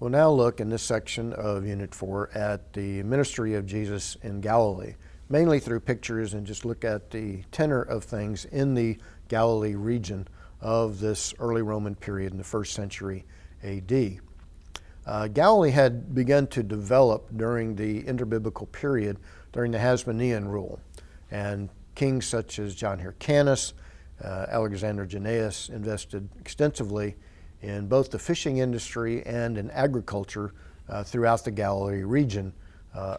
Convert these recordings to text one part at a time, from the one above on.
We'll now look in this section of Unit 4 at the ministry of Jesus in Galilee, mainly through pictures, and just look at the tenor of things in the Galilee region of this early Roman period in the 1st century A.D. Galilee had begun to develop during the interbiblical period during the Hasmonean rule, and kings such as John Hyrcanus, Alexander Jannaeus invested extensively in both the fishing industry and in agriculture throughout the Galilee region.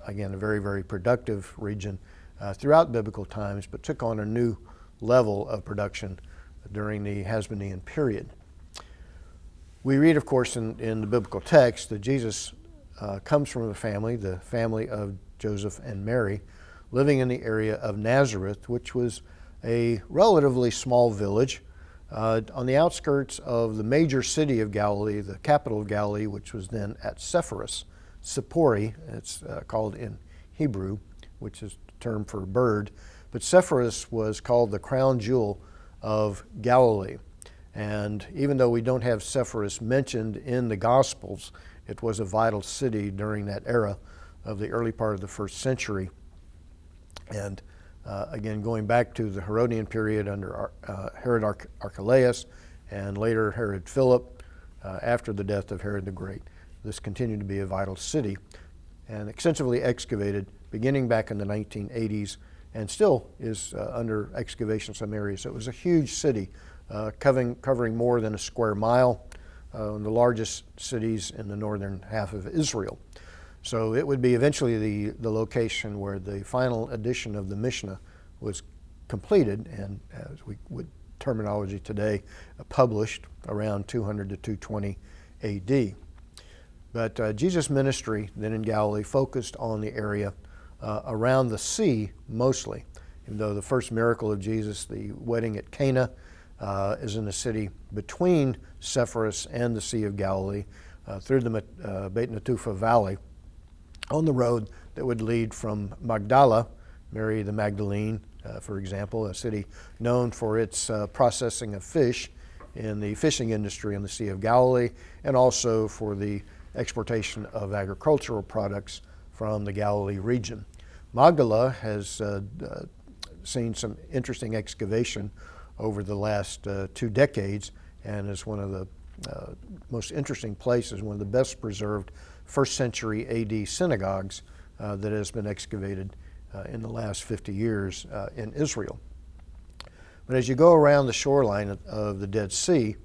Again, a very, very productive region throughout biblical times, but took on a new level of production during the Hasmonean period. We read, of course, in the biblical text that Jesus comes from the family of Joseph and Mary, living in the area of Nazareth, which was a relatively small village on the outskirts of the major city of Galilee, the capital of Galilee, which was then at Sepphoris, Sippori, it's called in Hebrew, which is the term for bird. But Sepphoris was called the crown jewel of Galilee. And even though we don't have Sepphoris mentioned in the Gospels, it was a vital city during that era of the early part of the 1st century. And again, going back to the Herodian period under Herod Archelaus and later Herod Philip, after the death of Herod the Great, this continued to be a vital city and extensively excavated beginning back in the 1980s and still is under excavation in some areas. So it was a huge city covering more than a square mile, one of the largest cities in the northern half of Israel. So it would be eventually the location where the final edition of the Mishnah was completed and, as we would terminology today, published around 200 to 220 A.D. But Jesus' ministry then in Galilee focused on the area around the sea mostly, even though the first miracle of Jesus, the wedding at Cana, is in the city between Sepphoris and the Sea of Galilee through the Beit Netufa Valley, on the road that would lead from Magdala, Mary the Magdalene, for example, a city known for its processing of fish in the fishing industry in the Sea of Galilee, and also for the exportation of agricultural products from the Galilee region. Magdala has seen some interesting excavation over the last 2 decades and is one of the most interesting places, one of the best preserved 1st century A.D. synagogues that has been excavated in the last 50 years in Israel. But as you go around the shoreline of the Dead Sea,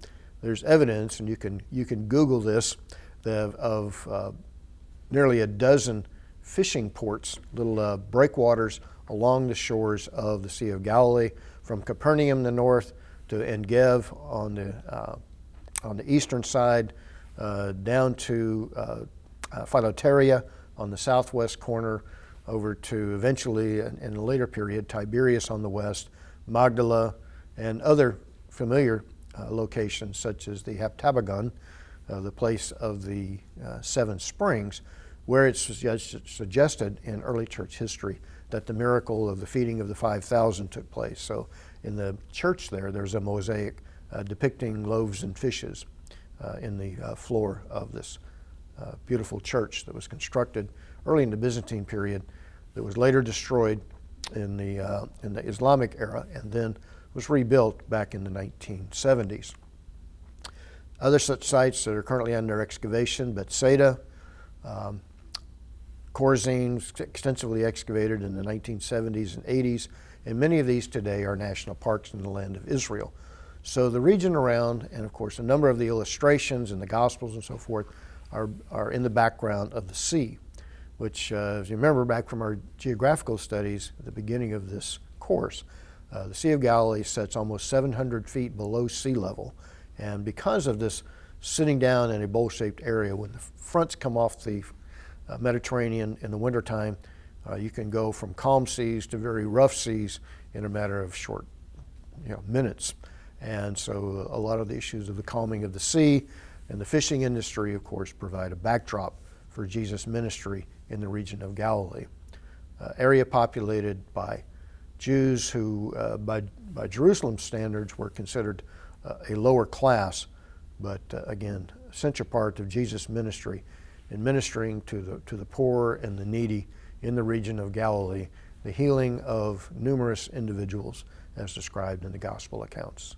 there's evidence, and you can Google this, of nearly a dozen fishing ports, little breakwaters along the shores of the Sea of Galilee, from Capernaum in the north to En-Gev on the eastern side, down to Philoteria on the southwest corner, over to eventually, in a later period, Tiberias on the west, Magdala, and other familiar locations such as the Heptabagon, the place of the 7 springs, where it's suggested in early church history that the miracle of the feeding of the 5,000 took place. So in the church there's a mosaic depicting loaves and fishes in the floor of this beautiful church that was constructed early in the Byzantine period, that was later destroyed in the Islamic era and then was rebuilt back in the 1970s. Other such sites that are currently under excavation: Bethsaida, Chorazin, extensively excavated in the 1970s and 80s, and many of these today are national parks in the land of Israel. So the region around, and of course a number of the illustrations in the Gospels and so forth, are in the background of the sea, which, as you remember back from our geographical studies at the beginning of this course, the Sea of Galilee sits almost 700 feet below sea level. And because of this sitting down in a bowl-shaped area, when the fronts come off the Mediterranean in the wintertime, you can go from calm seas to very rough seas in a matter of short minutes. And so a lot of the issues of the calming of the sea and the fishing industry, of course, provide a backdrop for Jesus' ministry in the region of Galilee. Area populated by Jews who, by Jerusalem standards, were considered a lower class, but again, essential part of Jesus' ministry in ministering to the poor and the needy in the region of Galilee, the healing of numerous individuals as described in the gospel accounts.